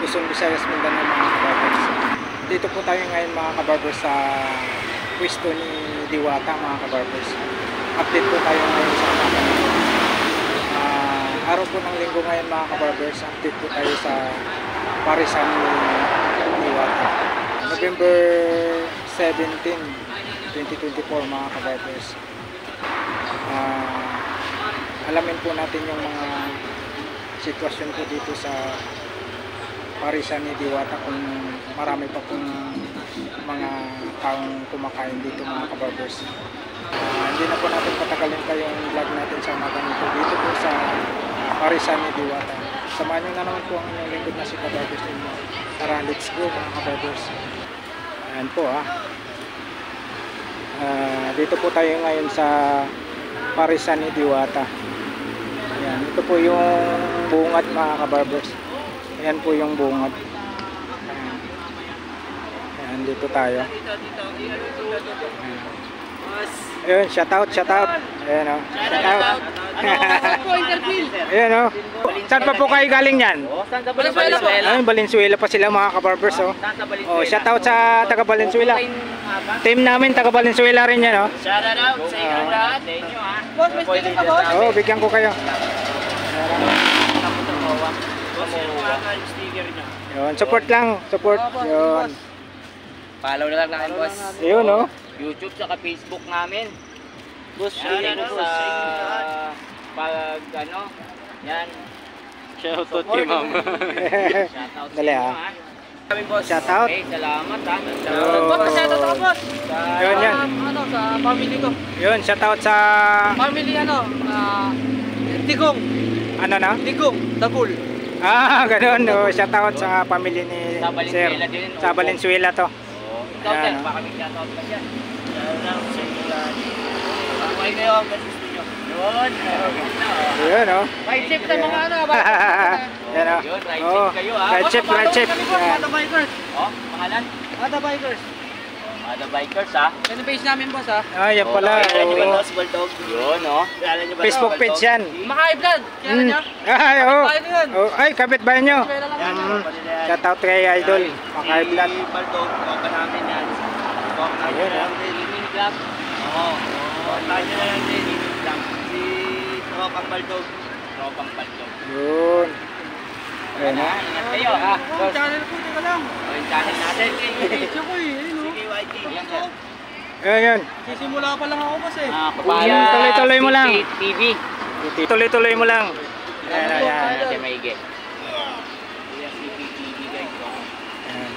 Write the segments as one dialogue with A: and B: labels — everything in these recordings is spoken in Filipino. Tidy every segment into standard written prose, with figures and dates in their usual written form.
A: Luzon, Visayas, Mindanao mga kabarbers. Dito po tayo ngayon mga kabarbers sa pwesto ni Diwata mga kabarbers. Update po tayo ngayon sa araw po ng linggo ngayon mga kabarbers. Update po tayo sa parisan ni Diwata. November 17, 2024 mga kabarbers. Alamin po natin yung mga sitwasyon po dito sa parisan ni Diwata, kung marami pa pong mga taong kumakain dito mga kabarbers. Hindi na po natin patagalin pa yung vlog natin sa umaga nito dito po sa parisan ni Diwata. Samahan nyo na naman po ang inyong lingkod na si kabarbers. Tara, let's go mga kabarbers. Ayan po dito po tayo ngayon sa parisan ni Diwata. Ayan, ito po yung bungad mga kabarbers. Ayan po yung bungad. Ayan, dito tayo. Ayan, shout out. Ayan o, shout out. Ayan o. Saan pa po kayo galing yan? Ayan, Valenzuela pa sila mga kabarbers o. Oh, shout out sa taga Valenzuela. Team namin taga Valenzuela rin yan o.
B: Shout out sa inyo lahat.
C: Boss, may sticker ka boss?
A: Oo, bigyan ko kayo. Yun, support lang, support. Yun.
B: Follow na lang natin boss.
A: Yun o.
B: YouTube saka Facebook namin. Boss,
C: Shout
B: yan
C: out
B: sa
C: sa
B: pag ano, yan.
C: Shout out kay mama.
B: Shout out
A: Dali,
B: sa inyo,
A: ah.
B: Kami boss.
A: Shout out.
B: Okay, salamat ha.
C: Boss, shout out ako boss.
A: Yun, yan.
C: Ano, sa family ko.
A: Yun, shout out sa
C: Family Tigong.
A: ano na?
C: Tigong, Dagul.
A: Ganun. Oh, shout out sa family ni
B: Sa
A: Sir.
B: Valenzuela din,
A: Sa Valenzuela to.
B: Ikaw
A: Ayan,
B: din,
A: oh.
B: baka may shout out ka dyan. Shout out sa inyo lahat. Okay kayo ang gusto nyo. Yun.
A: Yun o.
C: Right chip na mga ano.
A: Yan o.
B: Yun, right
A: Oh,
B: chip kayo, ah.
A: right chip, right chip. Yan.
C: Ada Bikers.
B: Oh, pangalan?
C: Ada Bikers.
B: The Bikers ha.
C: Yan ang page namin boss ha.
A: Yan pala.
B: Kilala nyo ba
A: Oh.
B: Los Bulldog? Yun oh. Kilala nyo ba
A: Facebook
B: Los
A: page
B: Bulldog?
A: yan.
C: Makahay vlog. Kilala niya?
A: Ay, oo.
C: Kapitbahay ko yun.
A: Oh, ay, kapitbahay nyo.
B: Yan,
A: Shout out kay Idol. Makay vlog.
B: Si Bulldog, tropa namin yan. Tropa namin
A: Ayun,
B: yan. Gaming Club. Oo. Tropa nyo na yan din. Gaming Club. Si Tropang Bulldog. Tropang Bulldog.
A: Yun. Ayun
B: Ayan
A: o.
B: ha. Ingat kayo ha.
C: Oh, channel ko, teka lang.
B: O yung channel natin.
C: Video ko eh. Ayun
B: Si
C: oh.
B: KYT. Yan sir.
A: Yun.
C: Sisimula pa lang ako boss eh.
B: Papaya
A: Tuloy-tuloy mo lang.
B: TV.
A: Tuloy-tuloy mo lang. Ayan, ayan.
B: Ayan natin maigi. Kuya CCTV guys.
A: Ayan.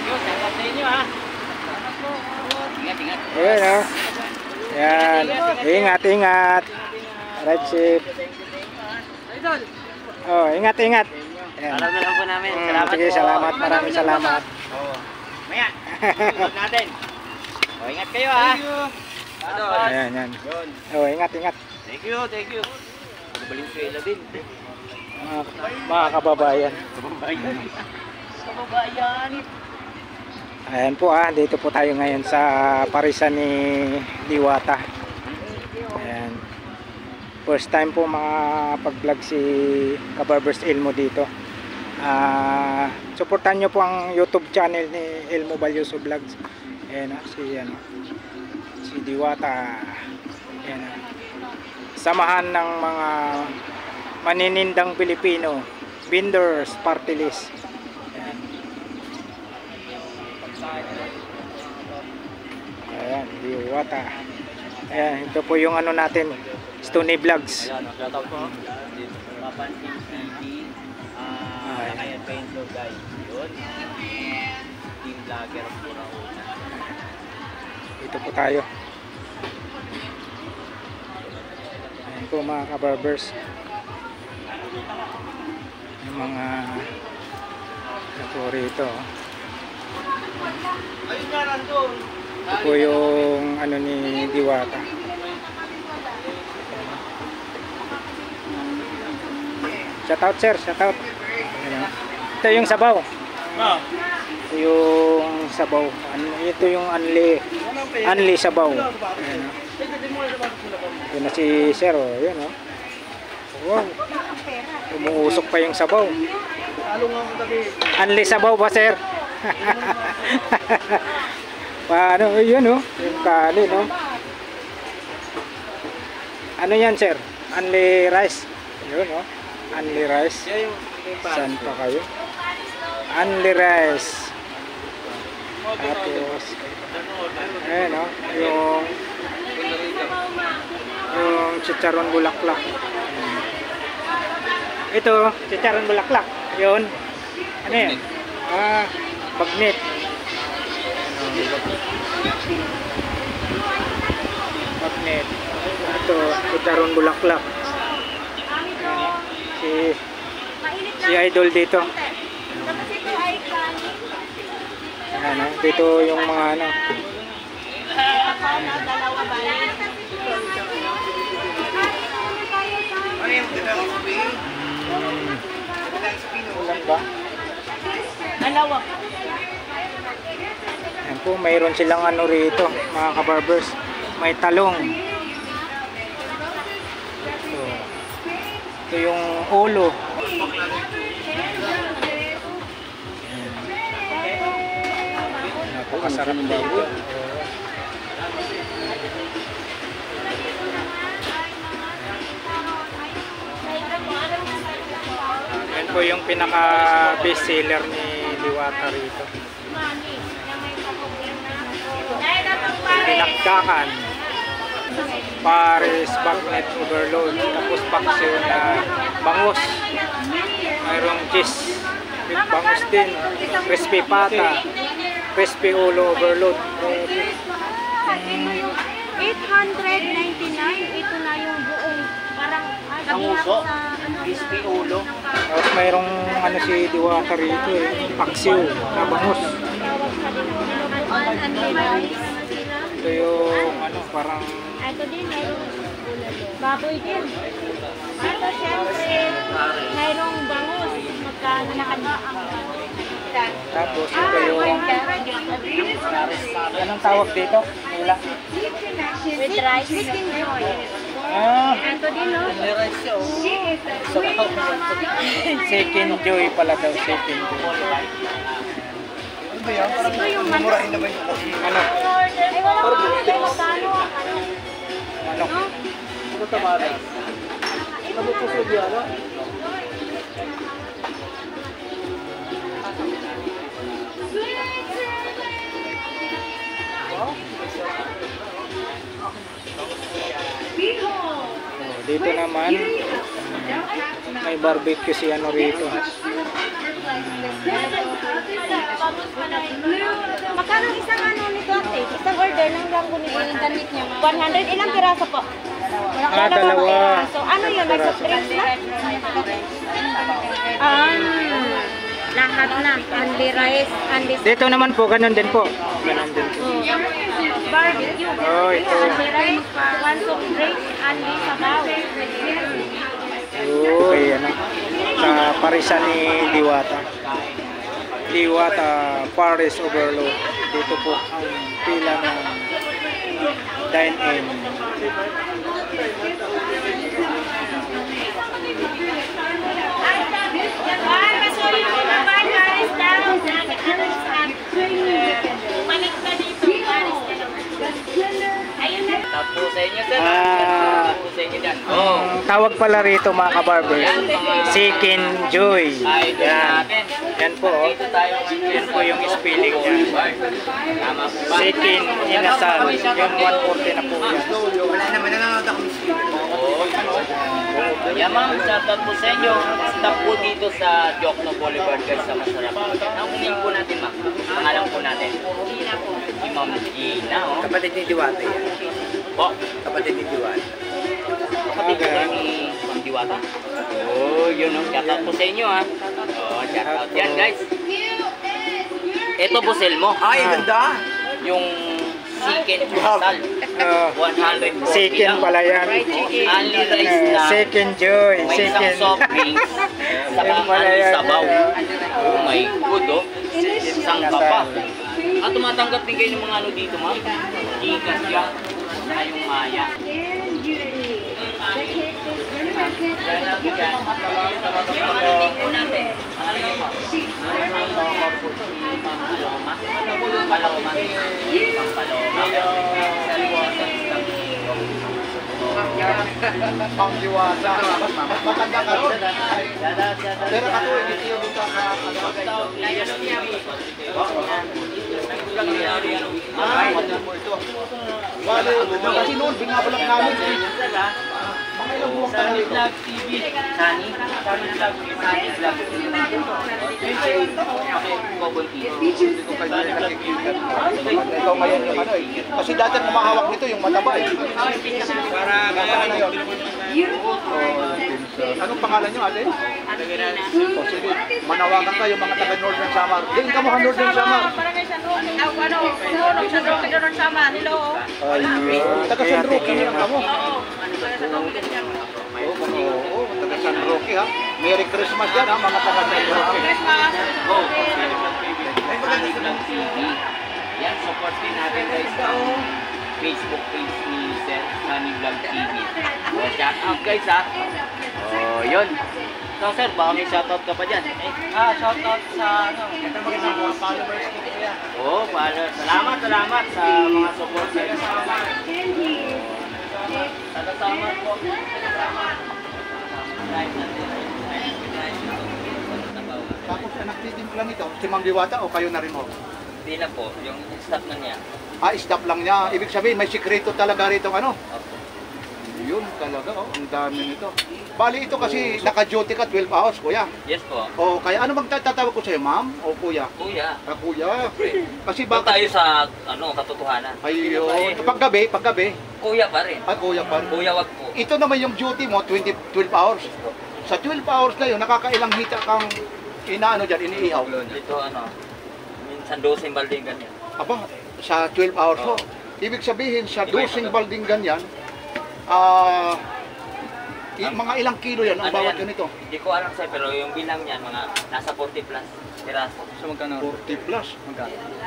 B: Yun, dapat sa inyo ha. Ingat, ingat.
A: Ayun o. Yan. Ingat. Right chip.
C: Idol.
A: Oh, ingat. Ayan.
B: Alam na lang po namin.
A: Salamat. Sige, salamat. Maraming salamat.
B: Oo. Maya. Tulog natin. O, ingat kayo ha.
C: Thank you.
A: Ayan.
B: Yun.
A: Oh, ingat.
B: Thank you. Valenzuela din.
A: Mga kababayan.
B: Kababayan.
A: Ayan po dito po tayo ngayon sa parisan ni Diwata. Ayan. First time po makapag-vlog si Kabarbers Elmo dito. Supportan nyo po ang YouTube channel ni Elmo Balyoso Vlogs. Ayan si Diwata. Ayan samahan ng mga maninindang Pilipino, vendors, party list. Ayan, Diwata. Ayan, ito po yung ano natin, Stony Vlogs.
B: Ayan, shoutout po. Papansin TV. Kaya Painto guys. Yun. Team vlogger po na una.
A: Ito po tayo. Ayan po mga kabarbers. Yung mga ano po rito.
B: Ayun nga nandun.
A: Ito po yung ano ni Diwata. Shout out sir, shout out. Ayan. Ito yung sabaw. Ito yung sabaw. Ito yung anli sabaw. Ayan. Ito na si sir. Ayan, wow. Umuusok pa yung sabaw.
C: Lalo nga akong tabi.
A: Anli sabaw ba, sir? Paano? Yun, oh. Yung kanin, oh. Ano yan, sir? Anli rice. Yun, oh. Anli rice.
B: Yan yung
A: Saan pa kayo? Anli rice. Tapos, ayan, oh. Yung chicharon bulaklak. Ito, chicharon bulaklak. Yun. Ano yan? Bagnet. Bagnet. Ito, chicharon bulaklak. Si Idol dito.
D: Tapos ito ay kanin.
A: Ano, dito yung mga ano.
D: Ako na dalawa ba?
A: Ulan ba?
D: Dalawa.
A: Ayan po, mayroon silang ano rito, mga kabarbers. May talong. Ito yung ulo. Napakasarap dito. Yan po yung pinaka best seller ni Diwata rito. Pinakdakan, Paris Bagnet Overload, tapos paksiw na bangus. Mayroong cheese with bangus din, crispy pata, crispy ulo overload.
D: 899. Ito na yung buong parang
B: Sanguso, crispy ulo.
A: Tapos mayroong ano si Diwata rito, paksiw na bangus. Ito yung ano, parang
D: Ito din, mayroong baboy din. Ito syempre, mayroong bangus. Magkano na ang
A: tapos ito yung anong tawag dito? Wala.
D: with rice. Chicken joy. Ito din, no?
A: Second joy pala daw, second joy.
D: Ito yung manok.
A: Ano?
D: Ay, wala ko kung magkano.
A: Ano? Oh, dito naman may barbecue si ano rito.
D: Magkano isang ano nito, ate? Isang order ng langgo ni Danit niya. 100. Ilang piraso po?
A: Dalawa.
D: So, ano yun? May soft drinks na? Lahat na. Anli rice, anli
A: Dito naman po, ganun din po. Ganun din po.
D: barbecue.
A: Oh, ito.
D: Anli rice, one soft drinks, anli sabaw.
A: Okay, ano. Sa parisan ni Diwata. Diwata Paris Overload. Dito po ang pila ng dine-in.
D: Pasuloy mo na ba, Paris down? Balik ka dito, Paris down. Ayun na.
B: Tapos sa inyo, sir.
A: Ah,
B: Tapos sa inyo dyan.
A: ang tawag pala rito mga kabarber, Chicken Joy.
B: Idol
A: Yan.
B: natin.
A: Yan po, oh.
B: Dito tayo ngayon.
A: Yan po yung spelling niya.
B: Tama po ba?
A: Chicken inasal. Yung 140 na po yan.
B: Oo. Yan ma'am, shoutout po sa inyo. Stop po dito sa Jokno Boulevard guys sa Masarap. Ang name po natin ma'am. Pangalan po natin. Gina po. Si Ma'am Gina. Oh.
E: Kapatid ni Diwata yan.
B: Po.
E: Kapatid ni Diwata.
B: Kapatid ko ni Ma'am Diwata. Oh, yun oh. Shoutout po sa inyo ha. Oh, shoutout yan guys. Ito busel mo.
E: Ay, ganda!
B: Yung chicken inasal. 140
A: Chicken
B: lang.
A: pala yan.
B: Only rice na.
A: Chicken Joy.
B: May isang
A: Chicken.
B: soft drinks. Saka
A: Yan pala
B: only
A: yan.
B: sabaw. Oh my good oh. Isang kapa. At tumatanggap din kayo ng mga ano dito ma'am. Gigas yan. Saka yung maya. Pampaloma.
F: Pang Diwata. Mas matanda ka ron. Pero ka to, hindi yung dito ka. Matanda mo ito. Bale, kasi noon, binabalak namin. Mga ilang buwang ka na dito.
B: Sunny Vlog TV. Bubble tea.
F: Dito kayo na nakikita. Ikaw ngayon yung ano eh. Kasi dati ang mahawak nito yung mataba eh. Para yun. Anong pangalan nyo ate? O sige, manawagan kayo mga taga Northern Samar. Diyan ka mga Northern Samar. Taga San Roque lang kamo. Oo, taga San Roque ha. Merry Christmas yan ha mga taga San Roque.
B: Sunny Vlog TV. Yan, support din natin guys ang Facebook page ni Sir Sunny Vlog TV. So, shout out guys ha. Oh, yun. So sir, baka may shoutout ka pa dyan.
C: Shoutout sa mga followers ko kuya.
B: Oo, salamat sa mga supporters. Salamat po.
F: Tapos nagtitimpla nito, si Ma'am Diwata o kayo na rin mo?
B: Hindi na po, yung staff na niya.
F: Stop lang niya. Ibig sabihin, may sikreto talaga rito ano?
B: Opo.
F: Yun talaga, ang dami nito. Bali ito kasi naka-duty ka 12 hours, kuya.
B: Yes po.
F: O kaya ano magtatawag ko sa'yo, ma'am o kuya?
B: Kuya.
F: Kuya. Kasi
B: Doon
F: baka...
B: tayo sa katotohanan.
F: Ayun. Paggabi.
B: Kuya pa rin.
F: Kuya pa rin.
B: Kuya wag po.
F: Ito naman yung duty mo, 12 hours. Sa 12 hours na yun, nakakailang hita kang inaano dyan, iniihaw.
B: Dito minsan 12 balding ganyan.
F: Aba, sa 12 hours mo. Ibig sabihin, sa dosing balding ganyan, mga ilang kilo yan ang bawat ganito?
B: Hindi ko alam sa'yo, pero yung bilang niyan, mga nasa 40 plus piraso.
C: So magkano?
F: 40 plus.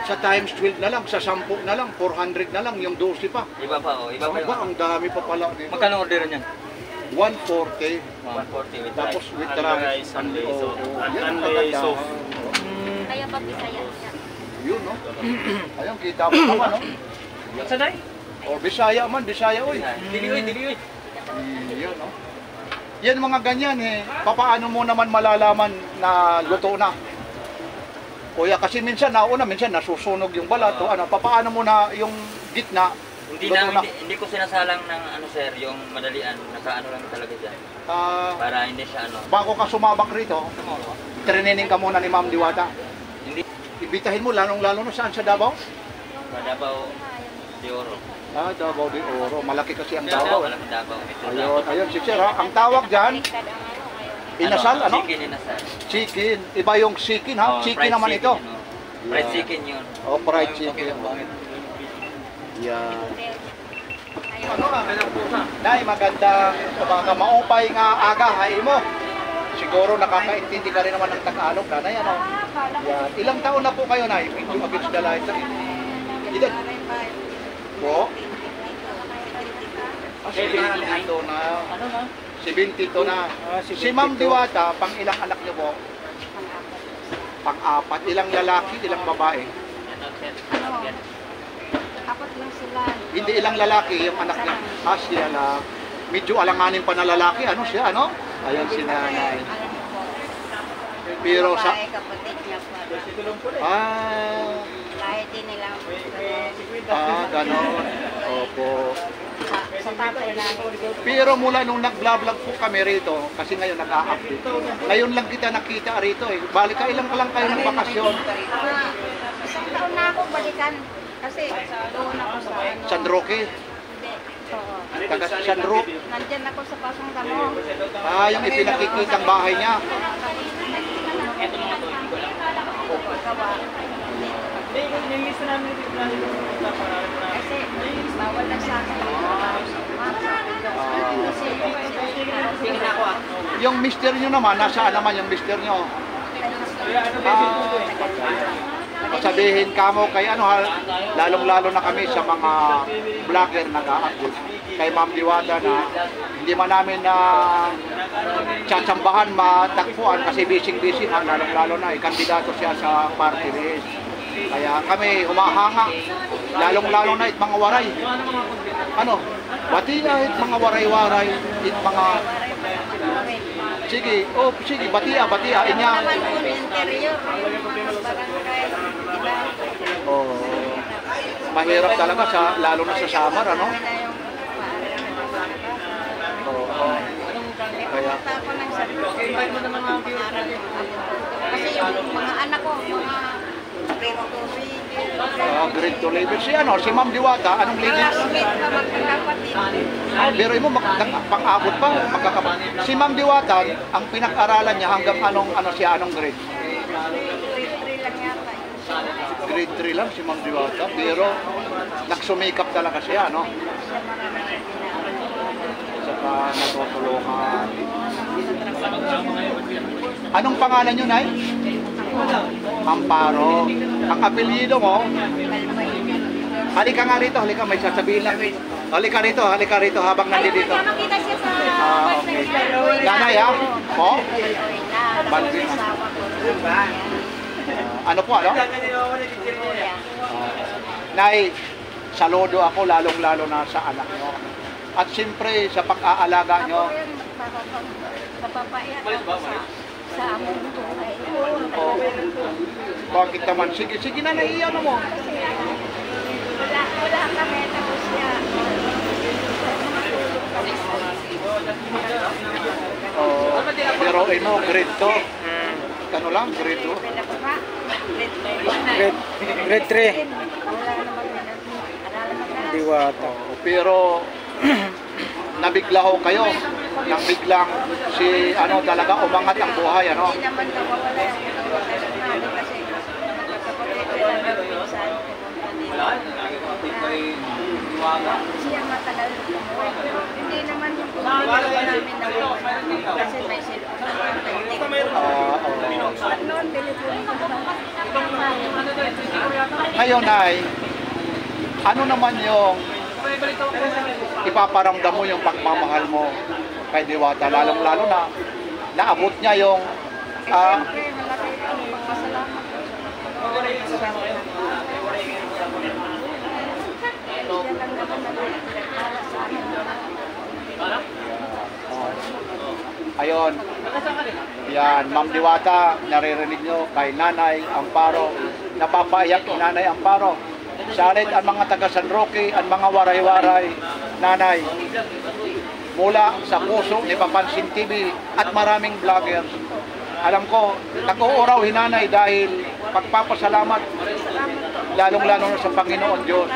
F: Sa times 12 na lang, sa 10 na lang, 400 na lang, yung 12 pa.
B: Iba pa iba pa
F: Aba, ang dami pa pala dito.
C: Magkano order niyan?
F: 140.
B: 140 with
F: Tapos
B: rice.
F: with rice. Yan ang maganda.
D: Kaya pag Bisaya siya.
F: Yun, no? Ayun, kita mo naman, no?
C: Sanay?
F: O, Bisaya man, Bisaya, oy.
B: Dili.
F: Yun, no? Yan mga ganyan, papaano mo naman malalaman na luto na? Kuya, kasi minsan nauna, minsan nasusunog yung balat, o ano, papaano mo na yung gitna, luto na?
B: Hindi ko sinasalang ng sir, yung madalian, nakaano lang talaga dyan. Para hindi siya
F: Bago ka sumabak rito, training ka muna ni Ma'am Diwata.
B: Hindi.
F: Ibitahin mo, lalong-lalo na saan sa Davao?
B: Davao de Oro.
F: Davao de Oro. Malaki kasi ang Davao.
B: Davao.
F: Ayun, si Sir ha. Ang tawag dyan, inasal, ano?
B: Chicken inasal.
F: Chicken. Iba yung chicken ha. Chicken naman ito.
B: Fried chicken yun.
F: Fried chicken. Yan. Ano ka? Nay, maganda. Baka maupay nga aga, hain mo. Siguro nakakaintindi ka rin naman ng Tagalog, nanay, ano? Yan. Ilang taon na po kayo, Nay? Hindi mabits na lahat sa edad. Po? 72 na. 72 na. Si Ma'am Diwata, pang ilang anak niyo po? Pang-apat. Ilang lalaki, ilang babae?
D: Apat lang sila.
F: Hindi ilang lalaki, yung anak niya. Siya lang. Medyo alanganin pa na lalaki. Ano siya, ano? Ayan si nanay. Pero sa...
D: Kapatid niya pa. Kahit din nilang
F: Ganon. Opo.
D: sa tatay namin.
F: Pero mula nung nag-vlog po kami rito, kasi ngayon nag-a-update. Ngayon lang kita nakita rito eh. Balik ka ilang lang kayo ng bakasyon.
D: Isang taon na ako balikan. Kasi doon ako sa ano.
F: San Roque.
D: Hindi. Oo.
F: Taga San Roque.
D: Nandyan ako sa Pasong Damo.
F: Yung ipinakikitang bahay niya.
D: Kasi bawal na sa akin.
F: Yung mister nyo naman, nasaan naman yung mister nyo? Sabihin kamo kay ano, lalong-lalo na kami sa mga vlogger nag-a-upload kay Ma'am Diwata na hindi man namin na tsatsambahan matagpuan kasi busy-busy man, lalong-lalo na kandidato siya sa party list. Kaya kami humahanga, lalong-lalo na it mga waray. Ano, bati na it mga waray-waray, it mga... Sige, oh, sige, batia, inya.
D: naman po ng interior, yung mga barangay, iba.
F: Oh, mahirap talaga, lalo na sa summer, ano?
D: Kami na yung
F: Oo. Kaya,
D: Punta ako ng pangaral. Kasi yung mga anak ko, mga
F: grade 2 level. Si ano, si Ma'am Diwata, anong level?
D: classmate na magkakapatid.
F: Pero mo pang-abot pa, magkakapatid. Si Ma'am Diwata, ang pinag-aralan niya hanggang anong grade?
D: Grade 3 lang yata.
F: Grade 3 lang si Ma'am Diwata, pero nagsumikap talaga siya, no? Saka natutulungan. Anong pangalan niyo, Nay? Amparo. Ang apelyido mo? Halika nga rito, halika, may sasabihin lang. Halika rito habang nandito.
D: Makita siya sa
F: Okay. Nanay, ha? Po? Balbina. Ano po, ano? Nay, saludo ako lalong-lalo na sa anak nyo. At siyempre sa pag-aalaga nyo.
D: Napapaiyak ako sa among buhay.
F: Oh, bakit naman? Sige na, naiiyan mo.
D: Wala kami, tapos siya.
F: Oh, pero mo, grade 2. Ano lang, grade 2?
D: Pinapapa,
A: Grade 3.
D: wala naman pinag-aralan.
A: Diwata.
F: Pero nabigla ho kayo. Nang biglang si ano talaga umangat ang buhay, ano?
D: Hindi naman nawawala yung personality kasi nakakapagay lang ng pinsan pumunta dito. Siya matagal umuwi. Pero hindi naman namin nawawala kasi may cellphone naman. Noon, telephone
F: Ngayon ay ano naman yung ipaparamdam mo yung pagmamahal mo kay Diwata, lalong-lalo na naabot niya yung
D: Siyempre, malaki ang pagpasalamat. Yan lang naman para sa akin.
F: Ayun. Yan, Ma'am Diwata, naririnig nyo kay Nanay Amparo. Napapaiyak ni Nanay Amparo. Salit ang mga taga San Roque, ang mga waray-waray. Nanay, mula sa puso ni Papansin TV at maraming vloggers. Alam ko, nag-uuraw hinanay dahil pagpapasalamat, lalong-lalo na sa Panginoon Diyos.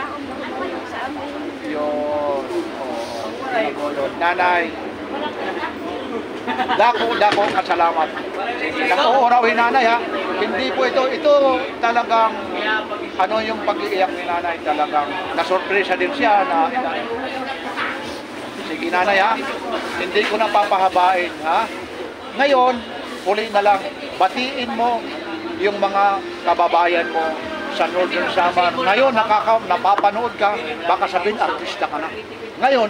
F: Yun. Nanay, dako kasalamat. Nag-uuraw hinanay, ha. Hindi po ito talagang ano yung pag-iiyak ni Nanay, talagang nasurpresa din siya na sige Nanay, ha, hindi ko na papahabain, ha. Ngayon, huli na lang, batiin mo yung mga kababayan mo sa Northern Samar. Ngayon, napapanood ka, baka sabihin artista ka na. Ngayon,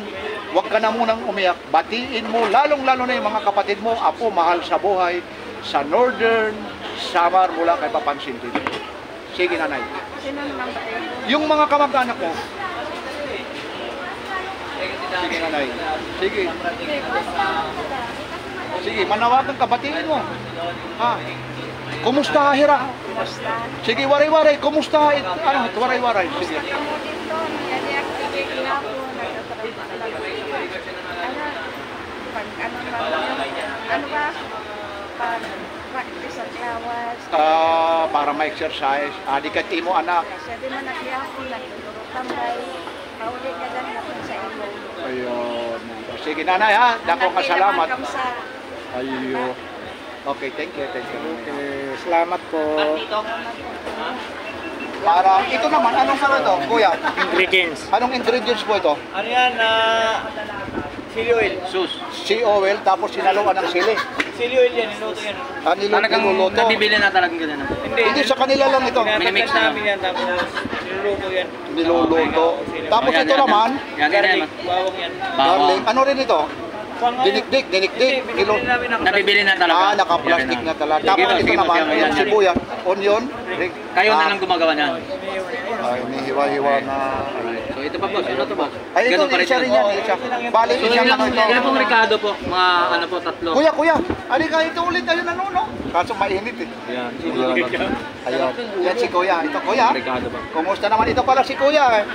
F: huwag ka na munang umiyak, batiin mo, lalong-lalo na yung mga kapatid mo, apo, mahal sa buhay, sa Northern Samar mula kay Papansin TV. Sige Nanay. Yung mga kamag-anak mo, sige Nanay. Sige. Sige, manawagan ka, batiin mo. Ha? Kumusta Hira? Sige, waray-waray. Kumusta? Ano, waray-waray. Sige.
D: Ano ba? Practice at lawas.
F: Para ma-exercise. Di ka timo anak.
D: Kasi di man naghihapon, nagtuturo tambay. Pauli ka lang natin sa imo.
F: Ayun. Sige Nanay, ha? Dako ka salamat.
D: Kamsa.
F: Ayun. Okay, thank you.
A: Okay, salamat po.
F: Para, ito naman, anong ano to, kuya?
A: Ingredients.
F: Anong ingredients po ito?
C: Ano yan? Chili oil.
F: Sea oil, tapos sinaluan ng sili.
C: Chili oil yan, niluto yan.
F: Niluluto.
B: nabibili na talagang gano'n.
F: Hindi, sa kanila lang ito.
B: Minimix na.
C: namin yan, tapos niluluto yan.
F: Niluluto. Tapos ito naman,
B: Yan.
C: Garlic, bawang yan.
F: darling, ano rin ito? Dinikdik. Kilo.
C: Nabibili na talaga.
F: Naka-plastic na talaga.
C: Sige,
F: Tapos ito
C: sige,
F: naman,
C: sige,
F: yung
C: yan.
F: sibuyas, onion.
C: Kayo na lang gumagawa niyan.
F: Hinihiwa-hiwa na.
C: So ito pa boss, ano to boss?
F: Ay, ito,
C: Ganun pa
F: isa rin yan. Isa. Bali,
C: So
F: isa lang ito.
C: ilan pong Ricardo po? Mga ano po, tatlo.
F: Kuya, halika ito ulit tayo nanuno. Kaso mainit eh.
C: Yan.
F: Ayan. Yan si Kuya. Ito Kuya.
C: Ricardo ba?
F: Kumusta naman? Ito pala si Kuya eh.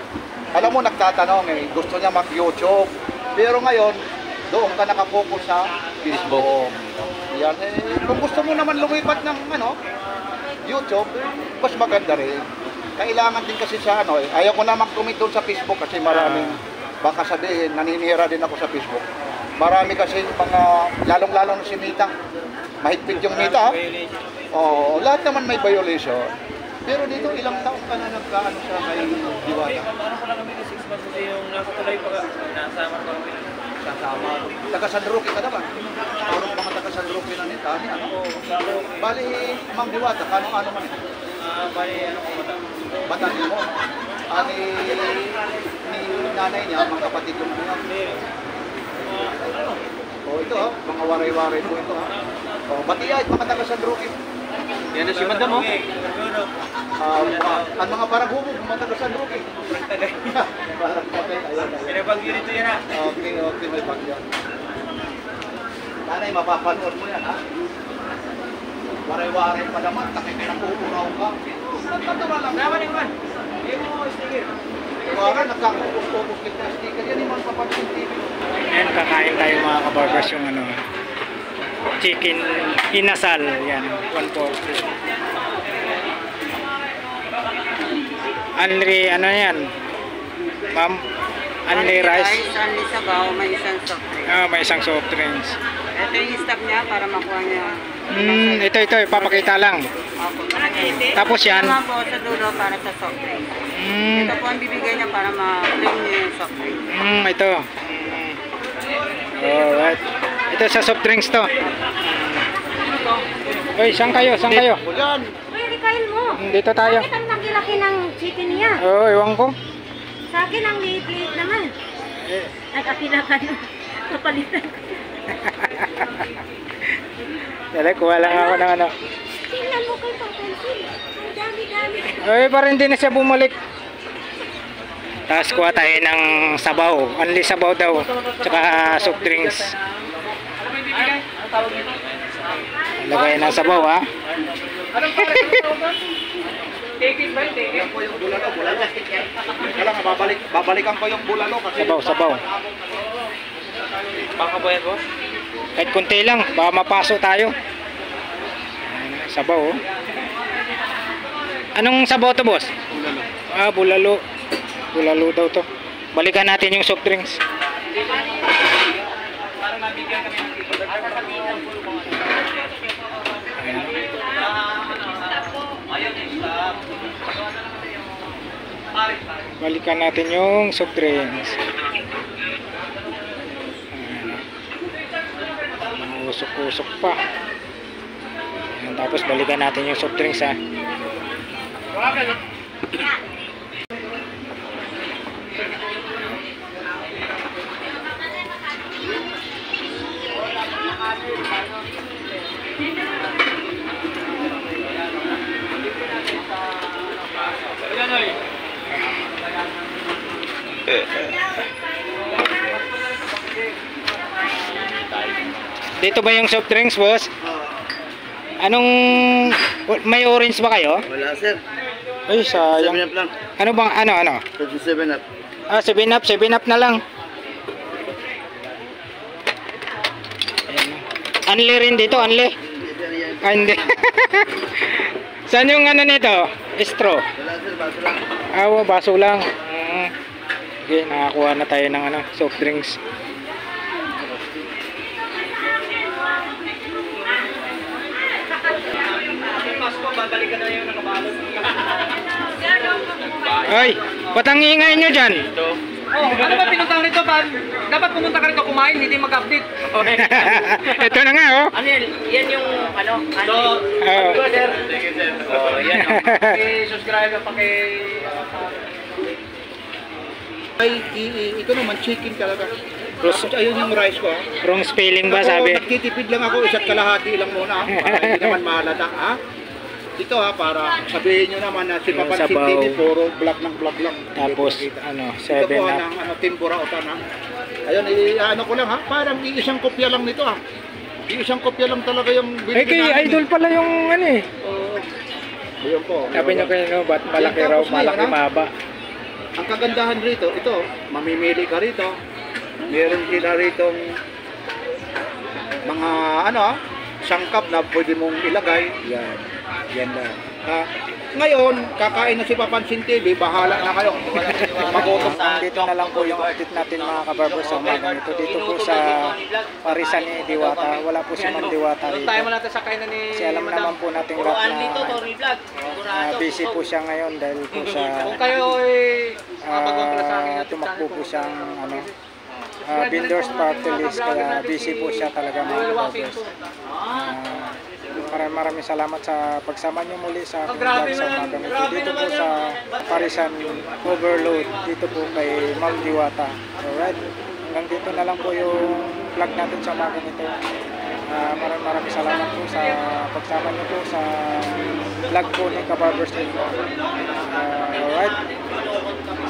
F: Alam mo, nagtatanong eh. Gusto niya mag-YouTube. Pero ngayon, doon ka nakapokus sa Facebook. Yan eh. Kung gusto mo naman lumipat ng YouTube, mas maganda rin. Kailangan din kasi sa ayaw ko na mag-commit doon sa Facebook kasi maraming, baka sabihin, naninira din ako sa Facebook. Marami kasi mga, lalong-lalong si Mita. Mahigpit yung Mita ha. Oo, lahat naman may violation. Pero dito ilang taon ka na nagkaano sa kay Diwata?
C: Ano ko lang kami 6 months kasi yung nasa tulay pa nasama ko kami.
F: Kasama. Taga San Roque ka naman. Parang mga taga San Roque na nito. Bali, Ma'am Diwata, kano-ano man ito?
C: Bali, ano ko mata?
F: Batangin mo. Ni nanay niya, mga kapatid yung mga. Ito mga waray-waray po ito ha. Batiyay, mga taga San Roque.
C: Yan na si Madam oh.
F: Ang mga parang hubog, mga taga San Roque. Parang patay, ayun.
C: Pinabagyo nito yan ah.
F: Okay, may bagyo. Nanay, mapapanood mo yan ha. Waray-waray pa naman, nakuuraw ka. Natural lang.
C: Naman yung man. Hindi mo sticker.
F: Kaya nagkakupos kita sticker. Yan yung mga papansin TV.
A: Ayan, kakain tayo mga kabarbers yung chicken inasal. Yan, 140. Only, yan? Ma'am, only rice.
G: Only sabaw, may isang soft drink.
A: May isang soft drinks.
G: Ito yung stop niya para makuha niya.
A: Ito, ipapakita lang.
G: Opo.
A: Tapos yan.
G: Ito naman po sa dulo para sa soft drink. Ito po ang bibigay niya para ma-bring niya yung soft drink.
A: Ito. Alright. Ito sa soft drinks to. Uy, saan kayo?
F: Yan.
D: Uy, Rikail mo.
A: Dito tayo.
D: Bakit ang laki-laki ng chicken niya?
A: Ewan ko.
D: Sa akin ang liit-liit naman. Nag-akilakan kapalitan.
A: Dali, kuha lang ako ng
D: Tingnan mo kay Papansin. Ang dami-dami.
A: Ay, parang hindi na siya bumalik. Tapos kuha tayo ng sabaw. Only sabaw daw. Tsaka soft drinks. Lagay ng sabaw ha.
F: Yan po yung bulalo. Kaya nga, babalikan ko yung bulalo kasi.
A: Sabaw.
C: Baka po yan boss?
A: Kahit kunti lang, baka mapaso tayo. Ayan, sabaw oh. Anong sabaw to boss? Bulalo. Bulalo daw to. Balikan natin yung soft drinks. Balikan natin yung soft drinks. Usok-usok pa. Ayan, tapos balikan natin yung soft drinks ha. Dito ba yung soft drinks, boss? Anong may orange ba kayo?
E: Wala sir.
A: Ay, sayang.
E: 7 up lang.
A: Ano bang ano?
E: 7 up.
A: 7 up na lang. Ayan. Unli rin dito, unli. Hindi. Saan yung ano nito? Straw.
E: Wala sir, baso lang.
A: Baso lang. Okay, nakakuha na tayo ng soft drinks. Ay, patang ingay nyo dyan.
C: Ano ba pinuntang rito? Dapat pumunta ka rito kumain, hindi mag-update.
A: Ito na nga oh.
B: Ano yan yung
C: Brother. Yan o. Paki-subscribe na
F: Ay, ikaw naman chicken talaga. Ayun yung rice ko.
A: Wrong spelling ba
F: Ako,
A: sabi?
F: nagtitipid lang ako, isa't kalahati lang muna. Para hindi naman mahalata, ha? Dito ha, para sabihin nyo naman na si
A: Yung
F: Papansin
A: sabaw.
F: TV, puro vlog ng vlog lang.
A: Tapos
F: Hindi ko makita.
A: ano,
F: Ito
A: 7
F: po
A: up.
F: ng timbura utan ha. Ayun, ano ko lang ha, parang iisang kopya lang nito ha. Iisang kopya lang talaga yung
A: Eh kay
F: natin,
A: idol pala yung ano eh.
F: Oo. Ayun po.
A: Sabi niyo kayo no, ba't malaki
F: Yan,
A: raw,
F: tapos
A: malaki
F: ngayon,
A: maba.
F: Ang kagandahan rito, ito, mamimili ka rito. Meron sila ritong mga sangkap na pwede mong ilagay.
A: Yan. Yan lang.
F: Ngayon, kakain na si Papansin TV, bahala na kayo. Magutom.
A: Dito na lang po yung update natin mga kabarber sa umaga nito. Dito po sa Parisan ni Diwata. Wala po si Ma'am Diwata
C: Doon
A: rito.
C: tayo mo natin sa kainan ni
A: Kasi alam naman po natin
B: Puro
A: lahat
B: anli to,
A: na
B: Tony Vlog. Sigurado.
A: busy po siya ngayon dahil po sa
C: Kung kayo ay mapag-compra sa akin at
A: tumakbo po siyang vendors party list kaya busy po siya talaga mga kabarbers. Maraming salamat sa pagsama niyo muli sa aking vlog sa umagang ito. Dito po sa Parisan Overload, dito po kay Ma'am Diwata. Alright, hanggang dito na lang po yung vlog natin sa umagang ito. Maraming salamat po sa pagsama niyo po sa vlog po ni Kabarbers TV. Alright,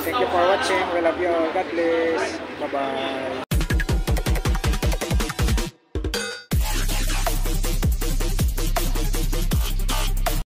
A: thank you for watching. We love you all. God bless. Bye-bye.